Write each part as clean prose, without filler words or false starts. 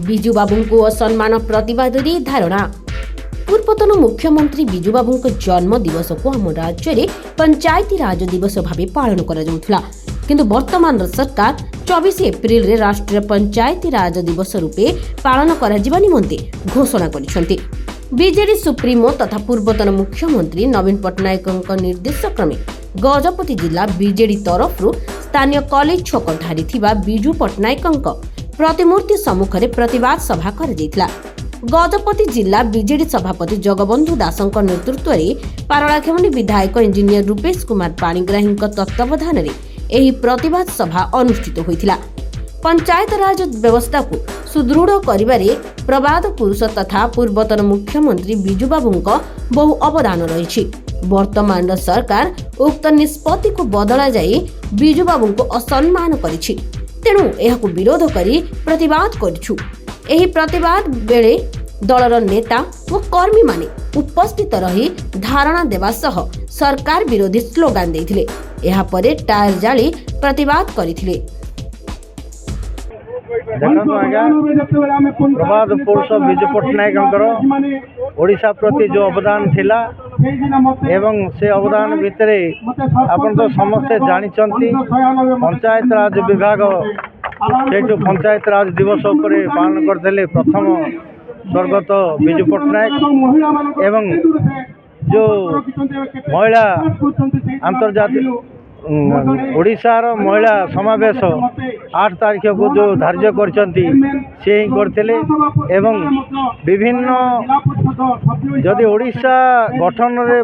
ବିଜୁ ବାବୁଙ୍କୁ ଅସମ୍ମାନ ପ୍ରତିବାଦରେ ଧାରଣା। ପୂର୍ବତନ ମୁଖ୍ୟମନ୍ତ୍ରୀ ବିଜୁ ବାବୁଙ୍କ ଜନ୍ମ ଦିବସକୁ ଆମ ରାଜ୍ୟରେ ପଞ୍ଚାୟତି ରାଜ ଦିବସ ଭାବେ ପାଳନ କରାଯାଉଥିଲା। କିନ୍ତୁ ବର୍ତ୍ତମାନର ସରକାର 24 ଏପ୍ରିଲରେ ରାଷ୍ଟ୍ରୀୟ ପଞ୍ଚାୟତି ରାଜ ଦିବସ ରୂପେ ପାଳନ କରାଯିବା ନିମନ୍ତେ ଘୋଷଣା କରିଛନ୍ତି। ବିଜେଡି ସୁପ୍ରିମୋ ତଥା ପୂର୍ବତନ ମୁଖ୍ୟମନ୍ତ୍ରୀ ନବୀନ ପଟ୍ଟନାୟକଙ୍କ ନିର୍ଦ୍ଦେଶ କ୍ରମେ ଗଜପତି ଜିଲ୍ଲା ବିଜେଡି ତରଫରୁ ସ୍ଥାନୀୟ କଲେଜ ଛକଠାରେ ଥିବା ବିଜୁ ପଟ୍ଟନାୟକଙ୍କ ପ୍ରତିମୂର୍ତ୍ତି ସମ୍ମୁଖରେ ପ୍ରତିବାଦ ସଭା କରାଯାଇଥିଲା। ଗଜପତି ଜିଲ୍ଲା ବିଜେଡି ସଭାପତି ଜଗବନ୍ଧୁ ଦାସଙ୍କ ନେତୃତ୍ୱରେ ପାରଳାଖେମୁଣ୍ଡି ବିଧାୟକ ଇଞ୍ଜିନିୟର ରୂପେଶ କୁମାର ପାଣିଗ୍ରାହୀଙ୍କ ତତ୍ତ୍ୱାବଧାନରେ ଏହି ପ୍ରତିବାଦ ସଭା ଅନୁଷ୍ଠିତ ହୋଇଥିଲା। ପଞ୍ଚାୟତ ରାଜ ବ୍ୟବସ୍ଥାକୁ ସୁଦୃଢ଼ କରିବାରେ ପ୍ରବାଦ ପୁରୁଷ ତଥା ପୂର୍ବତନ ମୁଖ୍ୟମନ୍ତ୍ରୀ ବିଜୁ ବାବୁଙ୍କ ବହୁ ଅବଦାନ ରହିଛି। ବର୍ତ୍ତମାନର ସରକାର ଉକ୍ତ ନିଷ୍ପତ୍ତିକୁ ବଦଳାଯାଇ ବିଜୁ ବାବୁଙ୍କୁ ଅସମ୍ମାନ କରିଛି। ତେଣୁ ଏହାକୁ ବିରୋଧ କରି ପ୍ରତିବାଦ କରିଛୁ। ଏହି ପ୍ରତିବାଦ ବେଳେ ଦଳର ନେତା ଓ କର୍ମୀମାନେ ଉପସ୍ଥିତ ରହି ଧାରଣା ଦେବା ସହ ସରକାର ବିରୋଧୀ ସ୍ଲୋଗାନ ଦେଇଥିଲେ। ଏହାପରେ ଟାୟାର ଜାଳି ପ୍ରତିବାଦ କରିଥିଲେ। ଦେଖନ୍ତୁ ଆଜ୍ଞା, ପ୍ରବାଦ ପୁରୁଷ ବିଜୁ ପଟ୍ଟନାୟକଙ୍କର ଓଡ଼ିଶା ପ୍ରତି ଯେଉଁ ଅବଦାନ ଥିଲା ଏବଂ ସେ ଅବଦାନ ଭିତରେ ଆପଣ ତ ସମସ୍ତେ ଜାଣିଛନ୍ତି, ପଞ୍ଚାୟତ ରାଜ ବିଭାଗ ସେଇଠୁ ପଞ୍ଚାୟତ ରାଜ ଦିବସ ଉପରେ ପାଳନ କରିଥିଲେ ପ୍ରଥମ ସ୍ୱର୍ଗତ ବିଜୁ ପଟ୍ଟନାୟକ। ଏବଂ ଯେଉଁ ମହିଳା ଆନ୍ତର୍ଜାତିକ ଓଡ଼ିଶାର ମହିଳା ସମାବେଶ 8 ତାରିଖକୁ ଯେଉଁ ଧାର୍ଯ୍ୟ କରିଛନ୍ତି ସେ ହିଁ କରିଥିଲେ। ଏବଂ ବିଭିନ୍ନ ଯଦି ଓଡ଼ିଶା ଗଠନରେ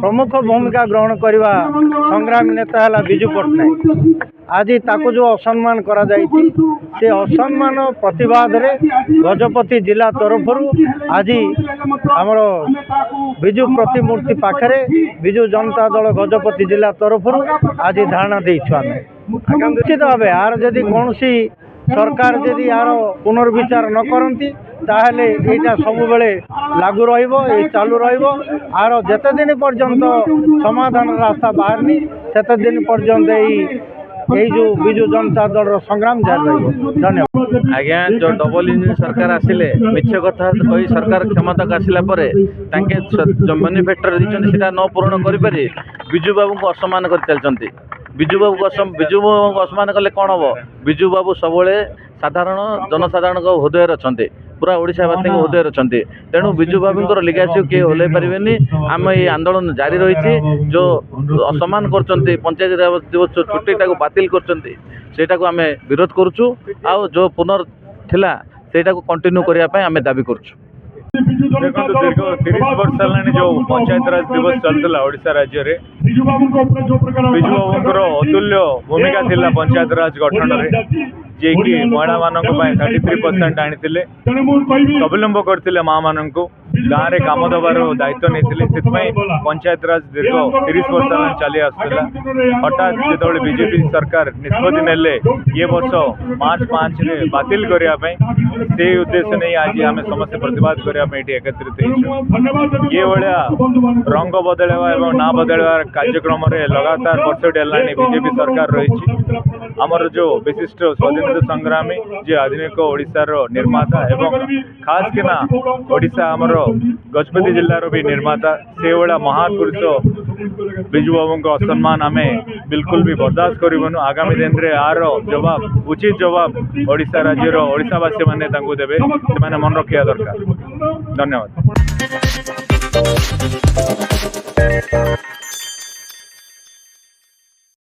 ପ୍ରମୁଖ ଭୂମିକା ଗ୍ରହଣ କରିବା ସଂଗ୍ରାମୀ ନେତା ହେଲା ବିଜୁ ପଟ୍ଟନାୟକ। ଆଜି ତାକୁ ଯେଉଁ ଅସମ୍ମାନ କରାଯାଇଛି ସେ ଅସମ୍ମାନ ପ୍ରତିବାଦରେ ଗଜପତି ଜିଲ୍ଲା ତରଫରୁ ଆଜି ଆମର ବିଜୁ ପ୍ରତିମୂର୍ତ୍ତି ପାଖରେ ବିଜୁ ଜନତା ଦଳ ଗଜପତି ଜିଲ୍ଲା ତରଫରୁ ଆଜି ଧାରଣା ଦେଇଛୁ ଆମେ। ନିଶ୍ଚିତ ଭାବେ ଆର ଯଦି କୌଣସି ସରକାର ଯଦି ଆର ପୁନର୍ବିଚାର ନ କରନ୍ତି ତାହେଲେ ଏଇଟା ସବୁବେଳେ ଲାଗୁ ରହିବ, ଏଇ ଚାଲୁ ରହିବ। ଆର ଯେତେ ଦିନ ପର୍ଯ୍ୟନ୍ତ ସମାଧାନର ରାସ୍ତା ବାହାରିନି ସେତେ ଦିନ ପର୍ଯ୍ୟନ୍ତ এই যে বিজু জনতা দলর সংগ্রাম জারি রহব। ধন্যবাদ। আজ্ঞা, যে ডবল ইঞ্জিন সরকার আসলে মিছ কথা কই সরকার ক্ষমতাকে আসলা পরে তাকে ম্যানিফেস্টোর দিয়েছেন সেটা ন পূরণ করে বিজু বাবুকে অসম্মান করে চালছেন। বিজু বাবুকে অসম্মান কলে কণ হব? বিজু বাবু সবুলে সাধারণ জনসাধারণ হৃদয় অনেক, পুরা ওড়িশাবাসী হৃদয় অনেক। তেণু বিজু বাবুঙ্কর লিগাসি কিଏ ওহ୍ଲାଇ ପାରିବେନି। ଆମେ এই আন্দোলন জারি রয়েছে। যে অসম্মান করছেন পঞ্চায়েত দিবস ছুটিটাকে বাতিল করছেন সেটাকে আমি বিরোধ করছু। আউ যে পুনর ଥିଲା ସେଇଟାକୁ କଣ୍ଟିନ୍ୟୁ କରିବା ପାଇଁ ଆମେ ଦାବି କରୁଛୁ। ଦେଖନ୍ତୁ, ଦୀର୍ଘ 30 ବର୍ଷ ହେଲାଣି ଯେଉଁ ପଞ୍ଚାୟତ ରାଜ ଦିବସ ଚାଲିଥିଲା ଓଡ଼ିଶା ରାଜ୍ୟରେ, ବିଜୁ ବାବୁଙ୍କର ଅତୁଲ୍ୟ ଭୂମିକା ଥିଲା ପଞ୍ଚାୟତ ରାଜ ଗଠନରେ, ଯିଏକି ମହିଳାମାନଙ୍କ ପାଇଁ 33% ଆଣିଥିଲେ, ସ୍ୱାବଲମ୍ବ କରିଥିଲେ ମାଆମାନଙ୍କୁ, ଗାଁରେ କାମ ଦେବାର ଦାୟିତ୍ୱ ନେଇଥିଲେ। ସେଥିପାଇଁ ପଞ୍ଚାୟତ ରାଜ ଦୀର୍ଘ 30 ବର୍ଷ ହେଲାଣି ଚାଲି ଆସୁଥିଲା। ହଠାତ୍ ଯେତେବେଳେ ବିଜେପି ସରକାର ନିଷ୍ପତ୍ତି ନେଲେ ଏ ବର୍ଷ ମାର୍ଚ୍ଚ 5ରେ ବାତିଲ କରିବା ପାଇଁ, ସେଇ ଉଦ୍ଦେଶ୍ୟ ନେଇ ଆଜି ଆମେ ସମସ୍ତେ ପ୍ରତିବାଦ କରିବା ପାଇଁ ଏଠି ଏକତ୍ରିତ ହେଇଛୁ। ଏଭଳିଆ ରଙ୍ଗ ବଦଳାଇବା ଏବଂ ନାଁ ବଦଳାଇବାର କାର୍ଯ୍ୟକ୍ରମରେ ଲଗାତାର ବର୍ଷଟି ହେଲାଣି ବିଜେପି ସରକାର ରହିଛି। ଆମର ଯେଉଁ ବିଶିଷ୍ଟ ସ୍ୱାଧୀନତା ସଂଗ୍ରାମୀ, ଯିଏ ଆଧୁନିକ ଓଡ଼ିଶାର ନିର୍ମାତା ଏବଂ ଖାସ୍ କିନା ଓଡ଼ିଶା ଆମର ଗଜପତି ଜିଲ୍ଲାର ବି ନିର୍ମାତା, ସେଇଭଳିଆ ମହାନ ପୁରୁଷ ବିଜୁ ବାବୁଙ୍କ ଅସମ୍ମାନ ଆମେ ବିଲକୁଲ ବି ବରଦାସ୍ତ କରିବୁନୁ। ଆଗାମୀ ଦିନରେ ଆର ଜବାବ, ଉଚିତ ଜବାବ ଓଡ଼ିଶା ରାଜ୍ୟର ଓଡ଼ିଶାବାସୀ ମାନେ ତାଙ୍କୁ ଦେବେ, ସେମାନେ ମନେ ରଖିବା ଦରକାର। ଧନ୍ୟବାଦ।